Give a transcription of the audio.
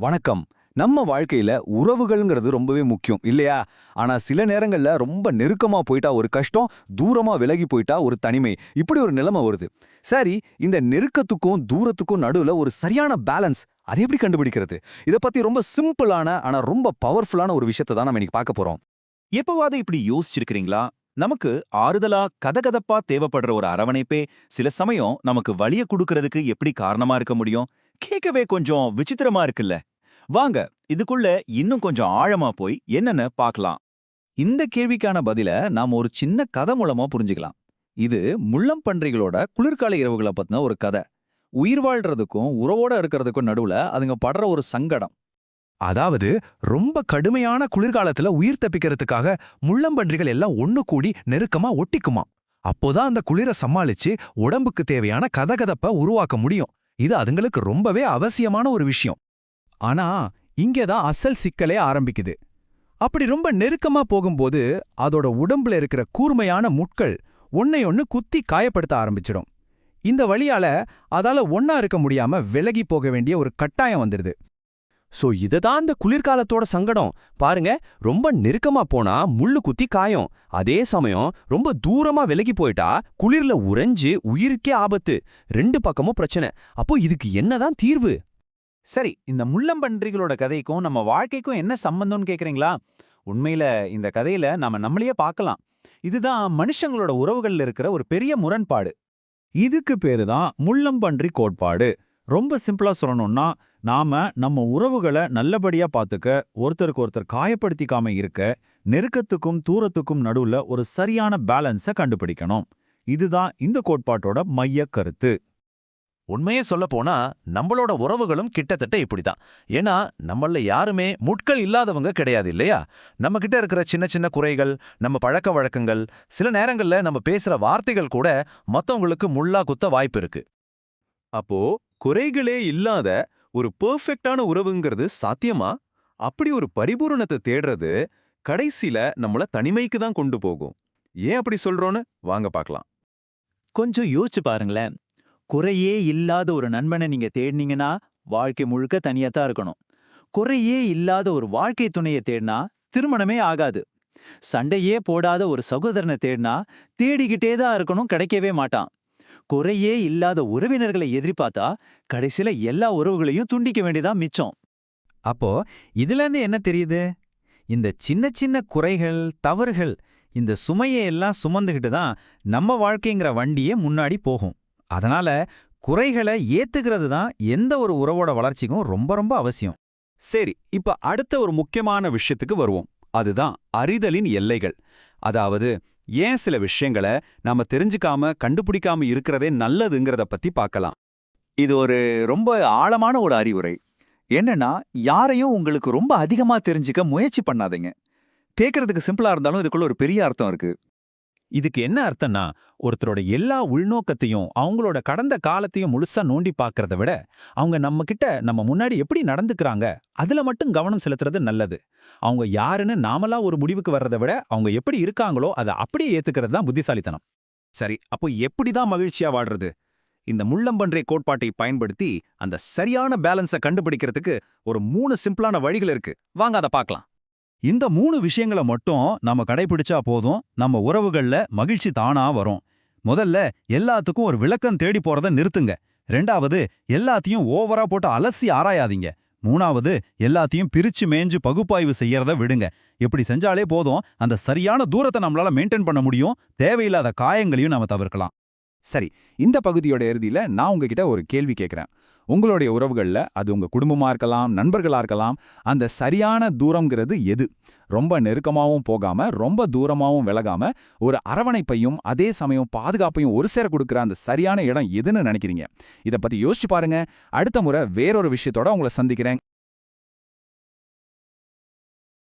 வணக்கம். நம்ம வாழ்க்கையில உறவுகள்ங்கிறது ரொம்பவே முக்கியம் இல்லையா? ஆனா சில நேரங்கள்ல ரொம்ப நெருக்கமா போயிட்டா ஒரு கஷ்டம், தூரமா விலகி போயிட்டா ஒரு தனிமை. இப்படி ஒரு நிலைமை வருது. சரி, இந்த நெருக்கத்துக்கும் தூரத்துக்கும் நடுவுல ஒரு சரியான பேலன்ஸ் அதை எப்படி கண்டுபிடிக்கிறது? இத பத்தி ரொம்ப சிம்பிளான ஆனா ரொம்ப பவர்ஃபுல்லான ஒரு விஷயத்தை தான் நம்ம இன்னைக்கு பார்க்க போறோம். எப்பவாவது இப்படி யோசிச்சிருக்கிறீங்களா? நமக்கு ஆறுதலா கதகதப்பா தேவைப்படுற ஒரு அரவணைப்பே சில சமயம் நமக்கு வலிய குடுக்கறதுக்கு எப்படி காரணமா இருக்க முடியும்? கேட்கவே கொஞ்சம் விசித்திரமா இருக்குல்ல. வாங்க, இதுக்குள்ள இன்னும் கொஞ்சம் ஆழமா போய் என்னன்னு பார்க்கலாம். இந்த கேள்விக்கான பதில நாம ஒரு சின்ன கதை மூலமா புரிஞ்சுக்கலாம். இது முள்ளம்பன்றிகளோட குளிர்கால இரவுகளை பத்தின ஒரு கதை. உயிர் வாழ்றதுக்கும் உறவோட இருக்கிறதுக்கும் நடுவுல அதுங்க படுற ஒரு சங்கடம். அதாவது ரொம்ப கடுமையான குளிர்காலத்துல உயிர் தப்பிக்கிறதுக்காக முள்ளம்பன்றிகள் எல்லாம் ஒண்ணு கூடி நெருக்கமா ஒட்டிக்குமா. அப்போதான் அந்த குளிரை சமாளிச்சு உடம்புக்கு தேவையான கதகதப்ப உருவாக்க முடியும். இது அதுங்களுக்கு ரொம்பவே அவசியமான ஒரு விஷயம். ஆனா இங்கதான் அசல் சிக்கலே ஆரம்பிக்குது. அப்படி ரொம்ப நெருக்கமா போகும்போது அதோட உடம்புல இருக்கிற கூர்மையான முட்கள் ஒன்னையொன்னு குத்தி காயப்படுத்த ஆரம்பிச்சிடும். இந்த வழியால அதால ஒன்னா இருக்க முடியாம விலகி போக வேண்டிய ஒரு கட்டாயம் வந்துடுது. இதுதான் அந்த குளிர்காலத்தோட சங்கடம். பாருங்க, ரொம்ப நெருக்கமா போனா முள்ளு குத்தி காயம். அதே சமயம் ரொம்ப தூரமா விலகி போயிட்டா குளிர்ல உறைஞ்சு உயிருக்கே ஆபத்து. ரெண்டு பக்கமும் பிரச்சனை. அப்போ இதுக்கு என்னதான் தீர்வு? சரி, இந்த முள்ளம்பன்றிகளோட கதைக்கும் நம்ம வாழ்க்கைக்கும் என்ன சம்பந்தம்னு கேக்குறீங்களா? உண்மையில இந்த கதையில நாம நம்மளையே பார்க்கலாம். இதுதான் மனுஷங்களோட உறவுகள்ல இருக்கிற ஒரு பெரிய முரண்பாடு. இதுக்கு பேரு தான் முள்ளம்பன்றி கோட்பாடு. ரொம்ப சிம்பிளா சொல்லணும்னா, நாம நம்ம உறவுகளை நல்லபடியா பார்த்துக்க, ஒருத்தருக்கு ஒருத்தர் காயப்படுத்திக்காம இருக்க, நெருக்கத்துக்கும் தூரத்துக்கும் நடுவுல ஒரு சரியான பேலன்ஸை கண்டுபிடிக்கணும். இதுதான் இந்த கோட்பாட்டோட மைய கருத்து. உண்மையே சொல்ல போனா நம்மளோட உறவுகளும் கிட்டத்தட்ட இப்படிதான். ஏன்னா நம்மள யாருமே முட்கள் இல்லாதவங்க கிடையாது இல்லையா? நம்ம கிட்ட இருக்கிற சின்ன சின்ன குறைகள், நம்ம பழக்க வழக்கங்கள், சில நேரங்கள்ல நம்ம பேசுற வார்த்தைகள் கூட மத்தவங்களுக்கு முள்ளா குத்த வாய்ப்பு இருக்கு. அப்போ குறைகளே இல்லாத ஒரு பெர்ஃபெக்ட்டான உறவுங்கிறது சாத்தியமா? அப்படி ஒரு பரிபூரணத்தை தேடுறது கடைசியில நம்மள தனிமைக்கு தான் கொண்டு போகும். ஏன் அப்படி சொல்றோன்னு வாங்க பார்க்கலாம். கொஞ்சம் யோசிச்சு பாருங்களேன். குறையே இல்லாத ஒரு நண்பனை நீங்க தேடினீங்கன்னா வாழ்க்கை முழுக்க தனியா தான் இருக்கணும். குறையே இல்லாத ஒரு வாழ்க்கை துணையை தேடினா திருமணமே ஆகாது. சண்டையே போடாத ஒரு சகோதரனை தேடினா தேடிக்கிட்டே தான் இருக்கணும், கிடைக்கவே மாட்டான். குறையே இல்லாத உறவினர்களை எதிர்பார்த்தா கடைசியில எல்லா உறவுகளையும் துண்டிக்க வேண்டியதான் மிச்சம். அப்போ இதுல இருந்து என்ன தெரியுது? இந்த சின்ன சின்ன குறைகள், தவறுகள், இந்த சுமையை எல்லாம் சுமந்துகிட்டு தான் நம்ம வாழ்க்கைங்கிற வண்டியே முன்னாடி போகும். அதனால குறைகளை ஏத்துக்கிறது தான் எந்த ஒரு உறவோட வளர்ச்சிக்கும் ரொம்ப ரொம்ப அவசியம். சரி, இப்ப அடுத்த ஒரு முக்கியமான விஷயத்துக்கு வருவோம். அதுதான் அறிதலின் எல்லைகள். அதாவது ஏன் சில விஷயங்களை நாம தெரிஞ்சுக்காம கண்டுபிடிக்காம இருக்கிறதே நல்லதுங்கிறத பத்தி பார்க்கலாம். இது ஒரு ரொம்ப ஆழமான ஒரு அறிவுரை. என்னன்னா, யாரையும் உங்களுக்கு ரொம்ப அதிகமா தெரிஞ்சுக்க முயற்சி பண்ணாதீங்க. கேட்கறதுக்கு சிம்பிளா இருந்தாலும் இதுக்குள்ள ஒரு பெரிய அர்த்தம் இருக்கு. இதுக்கு என்ன அர்த்தம்னா, ஒருத்தரோட எல்லா உள்நோக்கத்தையும் அவங்களோட கடந்த காலத்தையும் முழுசா நோண்டி பார்க்கறத விட, அவங்க நம்ம முன்னாடி எப்படி நடந்துக்கிறாங்க அதுல மட்டும் கவனம் செலுத்துறது நல்லது. அவங்க யாருன்னு நாமளா ஒரு முடிவுக்கு வர்றதை விட அவங்க எப்படி இருக்காங்களோ அதை அப்படியே ஏத்துக்கிறது தான் புத்திசாலித்தனம். சரி, அப்போ எப்படிதான் மகிழ்ச்சியா வாழ்றது? இந்த முள்ளம்பன்றி கோட்பாட்டை பயன்படுத்தி அந்த சரியான பேலன்ஸை கண்டுபிடிக்கிறதுக்கு ஒரு 3 சிம்பிளான வழிகள் இருக்கு. வாங்க அதை பார்க்கலாம். இந்த 3 விஷயங்களை மட்டும் நாம கடைபிடிச்சா போதும், நம்ம உறவுகள்ல மகிழ்ச்சி தானா வரும். முதல்ல, எல்லாத்துக்கும் ஒரு விளக்கம் தேடி போறத நிறுத்துங்க. 2வது, எல்லாத்தையும் ஓவரா போட்டு அலசி ஆராயாதீங்க. 3வது, எல்லாத்தையும் பிரிச்சு மேய்ஞ்சு பகுப்பாய்வு செய்யறத விடுங்க. இப்படி செஞ்சாலே போதும், அந்த சரியான தூரத்தை நம்மளால மெயின்டைன் பண்ண முடியும். தேவையில்லாத காயங்களையும் நாம தவிர்க்கலாம். சரி, இந்த பகுதியோட இறுதியில நான் உங்ககிட்ட ஒரு கேள்வி கேட்கிறேன். உங்களுடைய உறவுகள்ல, அது உங்க குடும்பமா இருக்கலாம், நண்பர்களா இருக்கலாம், அந்த சரியான தூரம்ங்கிறது எது? ரொம்ப நெருக்கமாவும் போகாம, ரொம்ப தூரமாவும் விலகாம, ஒரு அரவணைப்பையும் அதே சமயம் பாதுகாப்பையும் ஒரு சேர கொடுக்குற அந்த சரியான இடம் எதுன்னு நினைக்கிறீங்க? இத பத்தி யோசிச்சு பாருங்க. அடுத்த முறை வேறொரு விஷயத்தோட உங்களை சந்திக்கிறேன்.